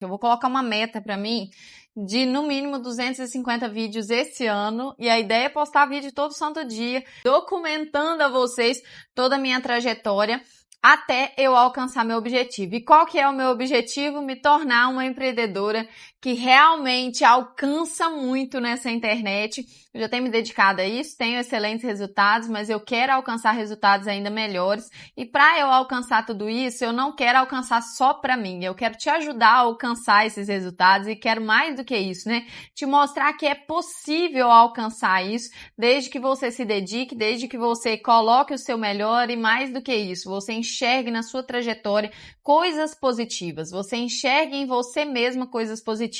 Eu vou colocar uma meta para mim de no mínimo 250 vídeos esse ano, e a ideia é postar vídeo todo santo dia, documentando a vocês toda a minha trajetória até eu alcançar meu objetivo. E qual que é o meu objetivo? Me tornar uma empreendedora que realmente alcança muito nessa internet. Eu já tenho me dedicado a isso, tenho excelentes resultados, mas eu quero alcançar resultados ainda melhores. E para eu alcançar tudo isso, eu não quero alcançar só para mim. Eu quero te ajudar a alcançar esses resultados e quero mais do que isso, né? Te mostrar que é possível alcançar isso, desde que você se dedique, desde que você coloque o seu melhor e mais do que isso, você enxergue na sua trajetória coisas positivas, você enxergue em você mesma coisas positivas.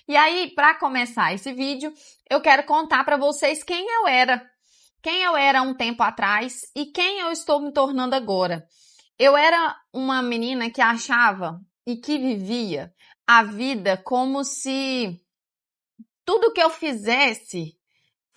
E aí, para começar esse vídeo, eu quero contar para vocês quem eu era um tempo atrás e quem eu estou me tornando agora. Eu era uma menina que achava e que vivia a vida como se tudo que eu fizesse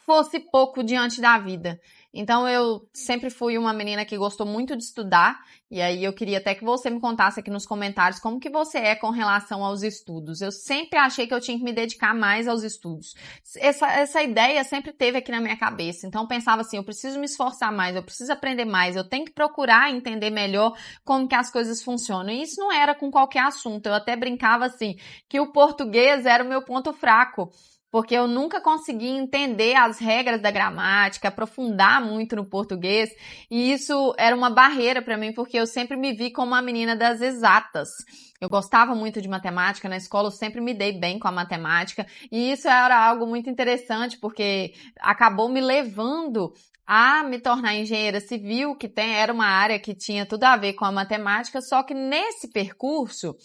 fosse pouco diante da vida. Então eu sempre fui uma menina que gostou muito de estudar, e aí eu queria até que você me contasse aqui nos comentários como que você é com relação aos estudos. Eu sempre achei que eu tinha que me dedicar mais aos estudos. Essa ideia sempre teve aqui na minha cabeça. Então eu pensava assim, eu preciso me esforçar mais, eu preciso aprender mais, eu tenho que procurar entender melhor como que as coisas funcionam. E isso não era com qualquer assunto. Eu até brincava assim, que o português era o meu ponto fraco, porque eu nunca consegui entender as regras da gramática, aprofundar muito no português, e isso era uma barreira para mim, porque eu sempre me vi como uma menina das exatas. Eu gostava muito de matemática, na escola eu sempre me dei bem com a matemática, e isso era algo muito interessante, porque acabou me levando a me tornar engenheira civil, que era uma área que tinha tudo a ver com a matemática, só que nesse percurso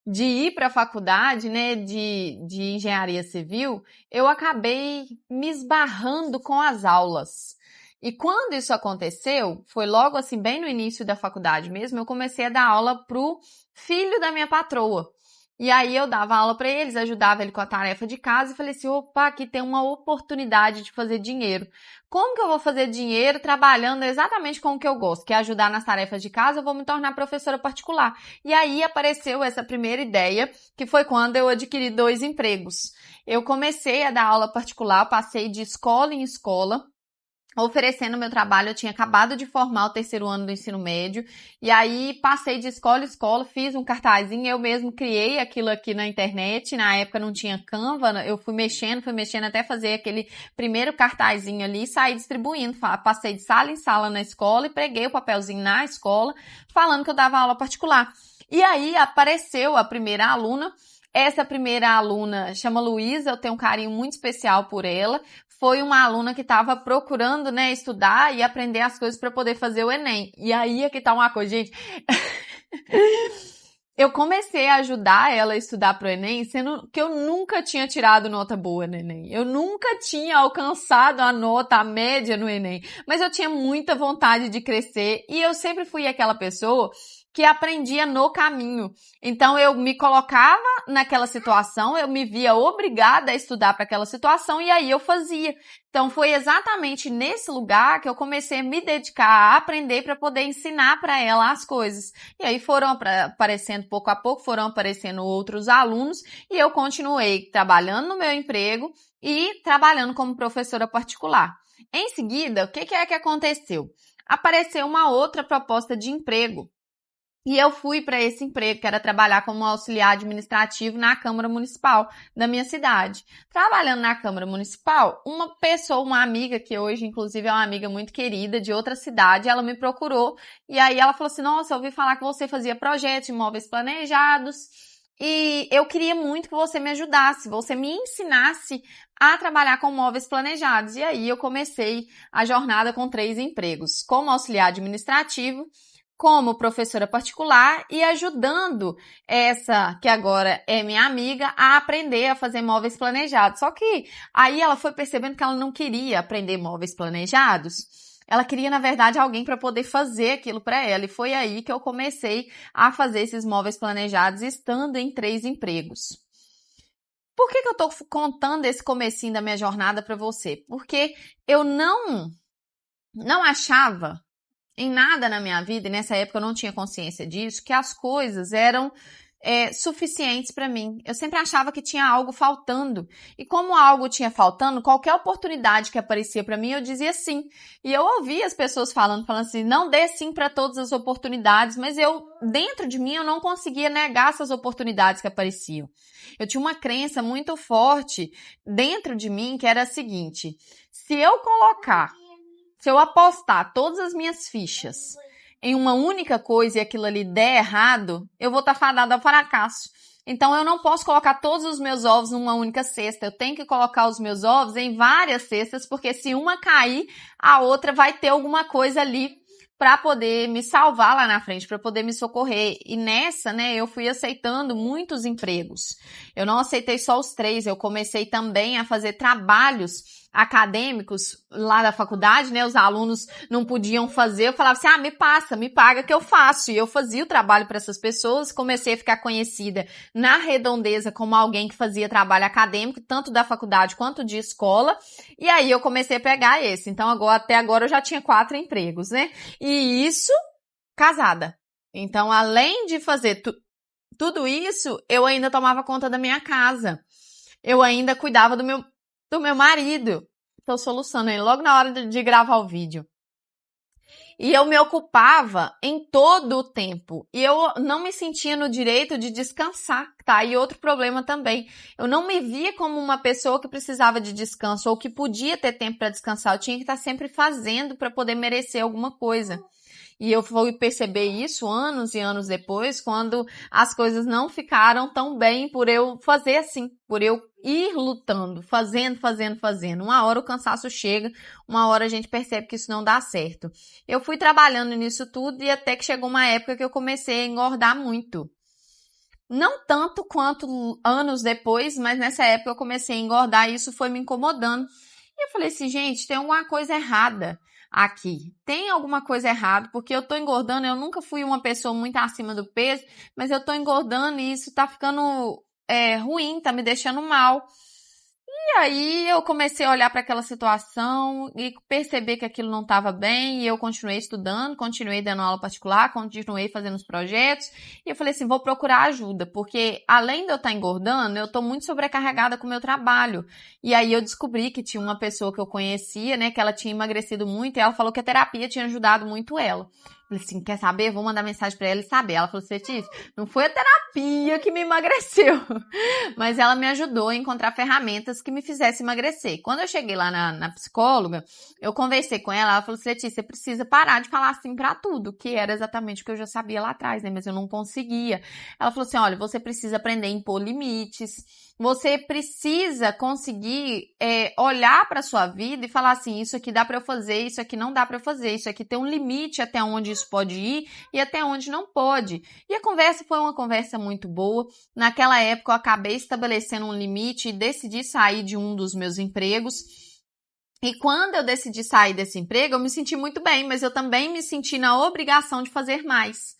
de ir para a faculdade, né, de engenharia civil, eu acabei me esbarrando com as aulas. E quando isso aconteceu, foi logo assim, bem no início da faculdade mesmo, eu comecei a dar aula pro filho da minha patroa. E aí eu dava aula para eles, ajudava ele com a tarefa de casa e falei assim, opa, aqui tem uma oportunidade de fazer dinheiro. Como que eu vou fazer dinheiro trabalhando exatamente com o que eu gosto, que é ajudar nas tarefas de casa? Eu vou me tornar professora particular. E aí apareceu essa primeira ideia, que foi quando eu adquiri 2 empregos. Eu comecei a dar aula particular, passei de escola em escola, oferecendo meu trabalho. Eu tinha acabado de formar o 3º ano do ensino médio, e aí passei de escola em escola, fiz um cartazinho, eu mesmo criei aquilo aqui na internet, na época não tinha Canva, eu fui mexendo até fazer aquele primeiro cartazinho ali e saí distribuindo, passei de sala em sala na escola e preguei o papelzinho na escola, falando que eu dava aula particular. E aí apareceu a primeira aluna. Essa primeira aluna chama Luísa, eu tenho um carinho muito especial por ela. Foi uma aluna que estava procurando, né, estudar e aprender as coisas para poder fazer o Enem. E aí é que tá uma coisa, gente. Eu comecei a ajudar ela a estudar pro Enem, sendo que eu nunca tinha tirado nota boa no Enem. Eu nunca tinha alcançado a média no Enem. Mas eu tinha muita vontade de crescer e eu sempre fui aquela pessoa que aprendia no caminho. Então eu me colocava naquela situação, eu me via obrigada a estudar para aquela situação e aí eu fazia. Então foi exatamente nesse lugar que eu comecei a me dedicar a aprender para poder ensinar para ela as coisas. E aí foram aparecendo pouco a pouco, foram aparecendo outros alunos e eu continuei trabalhando no meu emprego e trabalhando como professora particular. Em seguida, o que é que aconteceu? Apareceu uma outra proposta de emprego. E eu fui para esse emprego, que era trabalhar como auxiliar administrativo na Câmara Municipal da minha cidade. Trabalhando na Câmara Municipal, uma pessoa, uma amiga, que hoje inclusive é uma amiga muito querida de outra cidade, ela me procurou e aí ela falou assim, nossa, eu ouvi falar que você fazia projetos de imóveis planejados e eu queria muito que você me ajudasse, você me ensinasse a trabalhar com móveis planejados. E aí eu comecei a jornada com 3 empregos, como auxiliar administrativo, como professora particular e ajudando essa, que agora é minha amiga, a aprender a fazer móveis planejados. Só que aí ela foi percebendo que ela não queria aprender móveis planejados. Ela queria, na verdade, alguém para poder fazer aquilo para ela. E foi aí que eu comecei a fazer esses móveis planejados, estando em 3 empregos. Por que eu tô contando esse comecinho da minha jornada para você? Porque eu não achava em nada na minha vida, e nessa época eu não tinha consciência disso, que as coisas eram suficientes para mim. Eu sempre achava que tinha algo faltando. E como algo tinha faltando, qualquer oportunidade que aparecia para mim, eu dizia sim. E eu ouvia as pessoas falando assim, não dê sim para todas as oportunidades, mas dentro de mim, eu não conseguia negar essas oportunidades que apareciam. Eu tinha uma crença muito forte dentro de mim que era a seguinte: se eu apostar todas as minhas fichas em uma única coisa e aquilo ali der errado, eu vou estar fadada ao fracasso. Então eu não posso colocar todos os meus ovos numa única cesta. Eu tenho que colocar os meus ovos em várias cestas, porque se uma cair, a outra vai ter alguma coisa ali para poder me salvar lá na frente, para poder me socorrer. E nessa, né, eu fui aceitando muitos empregos. Eu não aceitei só os 3, eu comecei também a fazer trabalhos acadêmicos lá da faculdade, né, os alunos não podiam fazer, eu falava assim, me paga que eu faço, e eu fazia o trabalho para essas pessoas, comecei a ficar conhecida na Redondeza como alguém que fazia trabalho acadêmico, tanto da faculdade quanto de escola, e aí eu comecei a pegar esse, então até agora eu já tinha 4 empregos, né, e isso casada. Então, além de fazer tudo isso, eu ainda tomava conta da minha casa, eu ainda cuidava do meu marido. Tô solucionando ele logo na hora de gravar o vídeo. E eu me ocupava em todo o tempo. E eu não me sentia no direito de descansar, tá? E outro problema também. Eu não me via como uma pessoa que precisava de descanso ou que podia ter tempo para descansar. Eu tinha que estar sempre fazendo para poder merecer alguma coisa. E eu fui perceber isso anos e anos depois, quando as coisas não ficaram tão bem por eu fazer assim, por eu ir lutando, fazendo. Uma hora o cansaço chega, uma hora a gente percebe que isso não dá certo. Eu fui trabalhando nisso tudo e até que chegou uma época que eu comecei a engordar muito. Não tanto quanto anos depois, mas nessa época eu comecei a engordar e isso foi me incomodando. E eu falei assim, gente, tem alguma coisa errada aqui. Tem alguma coisa errada, porque eu tô engordando, eu nunca fui uma pessoa muito acima do peso, mas eu tô engordando e isso tá ficando ruim, tá me deixando mal. E aí eu comecei a olhar para aquela situação e perceber que aquilo não estava bem e eu continuei estudando, continuei dando aula particular, continuei fazendo os projetos e eu falei assim, vou procurar ajuda, porque além de eu estar engordando, eu estou muito sobrecarregada com o meu trabalho. E aí eu descobri que tinha uma pessoa que eu conhecia, né, que ela tinha emagrecido muito e ela falou que a terapia tinha ajudado muito ela. Falei assim, quer saber? Vou mandar mensagem pra ela e saber. Ela falou, Letícia, não foi a terapia que me emagreceu, mas ela me ajudou a encontrar ferramentas que me fizessem emagrecer. Quando eu cheguei lá na psicóloga, eu conversei com ela falou assim, Letícia, você precisa parar de falar assim pra tudo, que era exatamente o que eu já sabia lá atrás, né, mas eu não conseguia. Ela falou assim, olha, você precisa aprender a impor limites, você precisa conseguir olhar para sua vida e falar assim, isso aqui dá para eu fazer, isso aqui não dá para eu fazer, isso aqui tem um limite até onde isso pode ir e até onde não pode. E a conversa foi uma conversa muito boa. Naquela época eu acabei estabelecendo um limite e decidi sair de um dos meus empregos. E quando eu decidi sair desse emprego, eu me senti muito bem, mas eu também me senti na obrigação de fazer mais.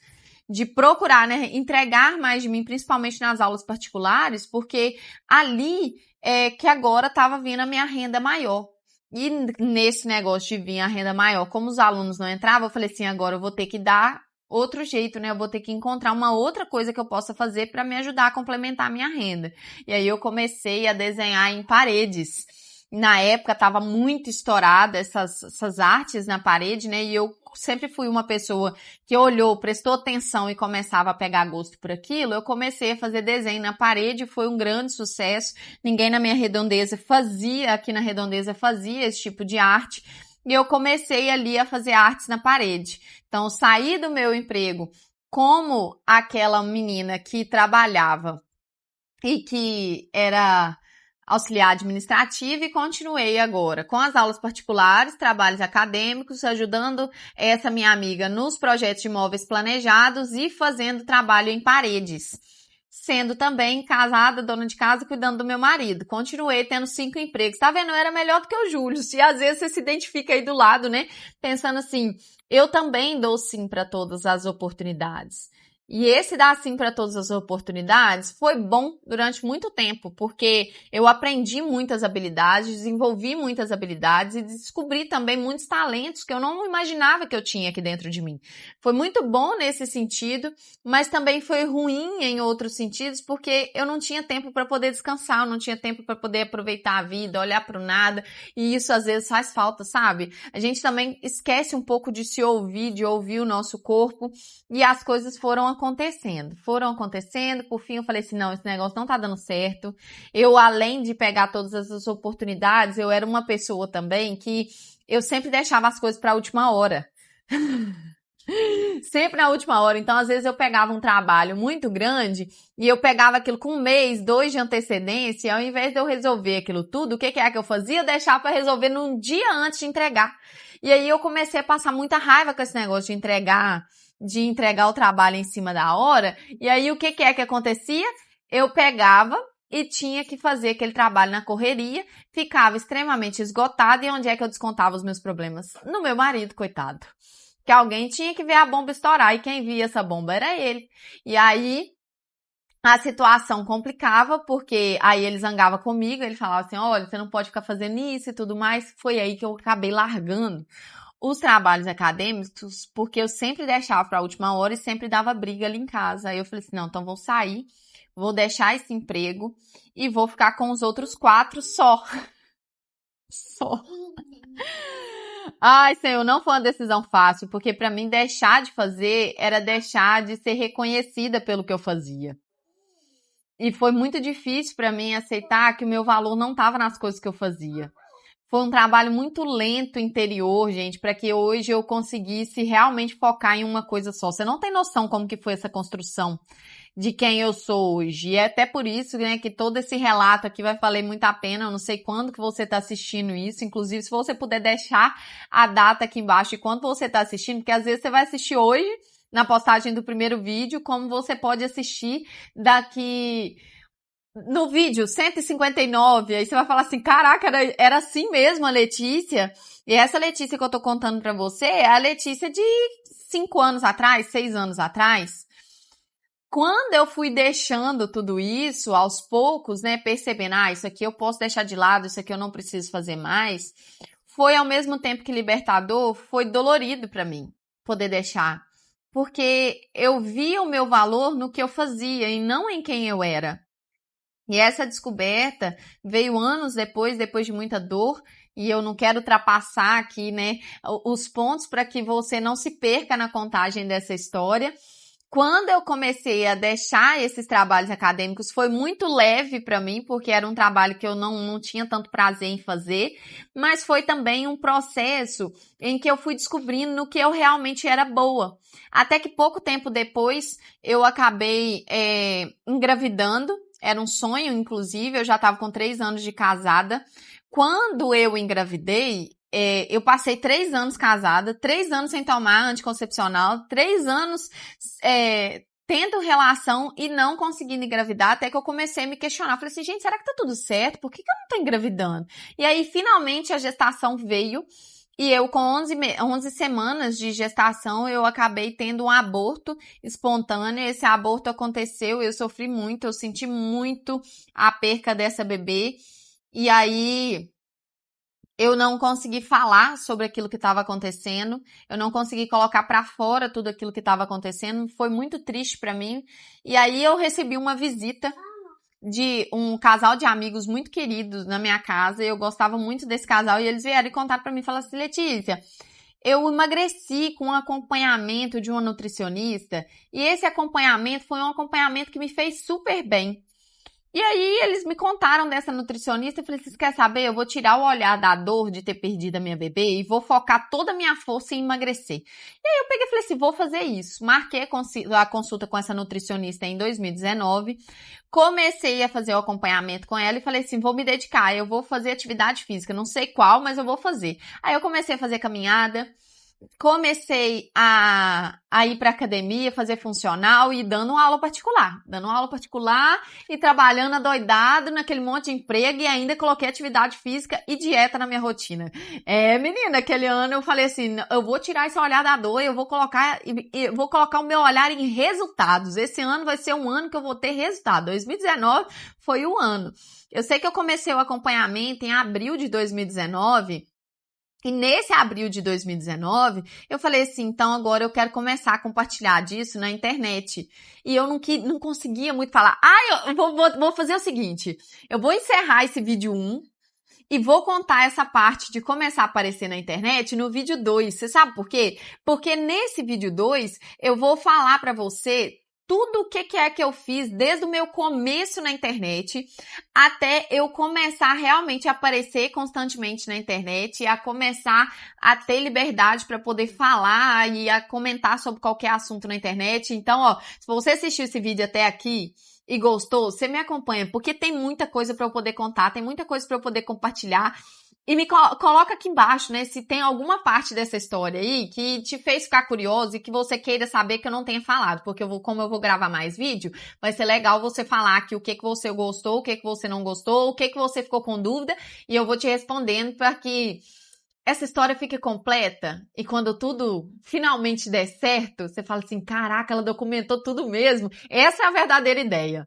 De procurar, né, entregar mais de mim, principalmente nas aulas particulares, porque ali é que agora estava vindo a minha renda maior. E nesse negócio de vir a renda maior, como os alunos não entravam, eu falei assim, agora eu vou ter que dar outro jeito, né? Eu vou ter que encontrar uma outra coisa que eu possa fazer para me ajudar a complementar a minha renda. E aí eu comecei a desenhar em paredes. Na época estava muito estourada essas artes na parede, né? E eu sempre fui uma pessoa que olhou, prestou atenção e começava a pegar gosto por aquilo. Eu comecei a fazer desenho na parede, foi um grande sucesso. Ninguém na minha redondeza aqui na redondeza fazia esse tipo de arte. E eu comecei ali a fazer artes na parede. Então, saí do meu emprego como aquela menina que trabalhava e que era auxiliar administrativa e continuei agora com as aulas particulares, trabalhos acadêmicos, ajudando essa minha amiga nos projetos de imóveis planejados e fazendo trabalho em paredes. Sendo também casada, dona de casa, cuidando do meu marido. Continuei tendo 5 empregos. Tá vendo? Eu era melhor do que o Júlio. E às vezes você se identifica aí do lado, né? Pensando assim, eu também dou sim para todas as oportunidades. E esse dar sim para todas as oportunidades foi bom durante muito tempo, porque eu aprendi muitas habilidades, desenvolvi muitas habilidades e descobri também muitos talentos que eu não imaginava que eu tinha aqui dentro de mim. Foi muito bom nesse sentido, mas também foi ruim em outros sentidos, porque eu não tinha tempo para poder descansar, eu não tinha tempo para poder aproveitar a vida, olhar para o nada, e isso às vezes faz falta, sabe? A gente também esquece um pouco de se ouvir, de ouvir o nosso corpo, e as coisas foram acontecendo, por fim eu falei assim, não, esse negócio não tá dando certo. Eu, além de pegar todas essas oportunidades, eu era uma pessoa também que eu sempre deixava as coisas para a última hora. Sempre na última hora. Então, às vezes eu pegava um trabalho muito grande e eu pegava aquilo com 1 mês, 2 de antecedência, e ao invés de eu resolver aquilo tudo, o que é que eu fazia? Eu deixava para resolver num dia antes de entregar. E aí eu comecei a passar muita raiva com esse negócio de entregar o trabalho em cima da hora. E aí o que é que acontecia? Eu pegava e tinha que fazer aquele trabalho na correria, ficava extremamente esgotada, e onde é que eu descontava os meus problemas? No meu marido, coitado. Que alguém tinha que ver a bomba estourar, e quem via essa bomba era ele. E aí a situação complicava, porque aí ele zangava comigo, ele falava assim, olha, você não pode ficar fazendo isso e tudo mais. Foi aí que eu acabei largando os trabalhos acadêmicos, porque eu sempre deixava para a última hora e sempre dava briga ali em casa. Aí eu falei assim, não, então vou sair, vou deixar esse emprego e vou ficar com os outros 4 só. Só. Ai, Senhor, não foi uma decisão fácil, porque para mim deixar de fazer era deixar de ser reconhecida pelo que eu fazia. E foi muito difícil para mim aceitar que o meu valor não estava nas coisas que eu fazia. Foi um trabalho muito lento interior, gente, para que hoje eu conseguisse realmente focar em uma coisa só. Você não tem noção como que foi essa construção de quem eu sou hoje. E é até por isso, né, que todo esse relato aqui vai valer muito a pena. Eu não sei quando que você está assistindo isso. Inclusive, se você puder deixar a data aqui embaixo e quando você está assistindo, porque às vezes você vai assistir hoje, na postagem do primeiro vídeo, como você pode assistir daqui... No vídeo 159, aí você vai falar assim, caraca, era assim mesmo a Letícia? E essa Letícia que eu tô contando pra você é a Letícia de 5 anos atrás, 6 anos atrás. Quando eu fui deixando tudo isso, aos poucos, né, percebendo, isso aqui eu posso deixar de lado, isso aqui eu não preciso fazer mais, foi ao mesmo tempo que libertador, foi dolorido pra mim poder deixar. Porque eu via o meu valor no que eu fazia e não em quem eu era. E essa descoberta veio anos depois de muita dor, e eu não quero ultrapassar aqui, né, os pontos para que você não se perca na contagem dessa história. Quando eu comecei a deixar esses trabalhos acadêmicos, foi muito leve para mim, porque era um trabalho que eu não tinha tanto prazer em fazer, mas foi também um processo em que eu fui descobrindo no que eu realmente era boa. Até que pouco tempo depois, eu acabei engravidando. Era um sonho, inclusive, eu já estava com 3 anos de casada. Quando eu engravidei, eu passei 3 anos casada, 3 anos sem tomar anticoncepcional, 3 anos tendo relação e não conseguindo engravidar, até que eu comecei a me questionar. Falei assim, gente, será que tá tudo certo? Por que eu não tô engravidando? E aí, finalmente, a gestação veio. E eu, com 11 semanas de gestação, eu acabei tendo um aborto espontâneo. Esse aborto aconteceu, eu sofri muito, eu senti muito a perca dessa bebê. E aí, eu não consegui falar sobre aquilo que estava acontecendo, eu não consegui colocar para fora tudo aquilo que estava acontecendo. Foi muito triste para mim. E aí, eu recebi uma visita de um casal de amigos muito queridos na minha casa, e eu gostava muito desse casal, e eles vieram e contaram pra mim, falaram assim, Letícia, eu emagreci com um acompanhamento de uma nutricionista, e esse acompanhamento foi um acompanhamento que me fez super bem. E aí eles me contaram dessa nutricionista e falei, vocês querem saber? Eu vou tirar o olhar da dor de ter perdido a minha bebê e vou focar toda a minha força em emagrecer. E aí eu peguei e falei assim, vou fazer isso. Marquei a consulta com essa nutricionista em 2019, comecei a fazer o acompanhamento com ela e falei assim, vou me dedicar, eu vou fazer atividade física, não sei qual, mas eu vou fazer. Aí eu comecei a fazer caminhada, comecei a ir pra academia, fazer funcional e dando aula particular. Dando aula particular e trabalhando adoidado naquele monte de emprego e ainda coloquei atividade física e dieta na minha rotina. Menina, aquele ano eu falei assim, eu vou tirar esse olhar da dor e eu vou colocar o meu olhar em resultados. Esse ano vai ser um ano que eu vou ter resultado. 2019 foi o ano. Eu sei que eu comecei o acompanhamento em abril de 2019. E nesse abril de 2019, eu falei assim, então agora eu quero começar a compartilhar disso na internet. E eu não conseguia muito falar, eu vou fazer o seguinte, eu vou encerrar esse vídeo 1 e vou contar essa parte de começar a aparecer na internet no vídeo 2. Você sabe por quê? Porque nesse vídeo 2, eu vou falar pra você tudo o que é que eu fiz desde o meu começo na internet até eu começar realmente a aparecer constantemente na internet e a começar a ter liberdade para poder falar e a comentar sobre qualquer assunto na internet. Então, ó, se você assistiu esse vídeo até aqui e gostou, você me acompanha, porque tem muita coisa para eu poder contar, tem muita coisa para eu poder compartilhar. E me coloca aqui embaixo, né, se tem alguma parte dessa história aí que te fez ficar curioso e que você queira saber que eu não tenha falado, porque como eu vou gravar mais vídeo, vai ser legal você falar aqui o que você gostou, o que você não gostou, o que você ficou com dúvida, e eu vou te respondendo para que essa história fique completa e quando tudo finalmente der certo, você fala assim, caraca, ela documentou tudo mesmo. Essa é a verdadeira ideia.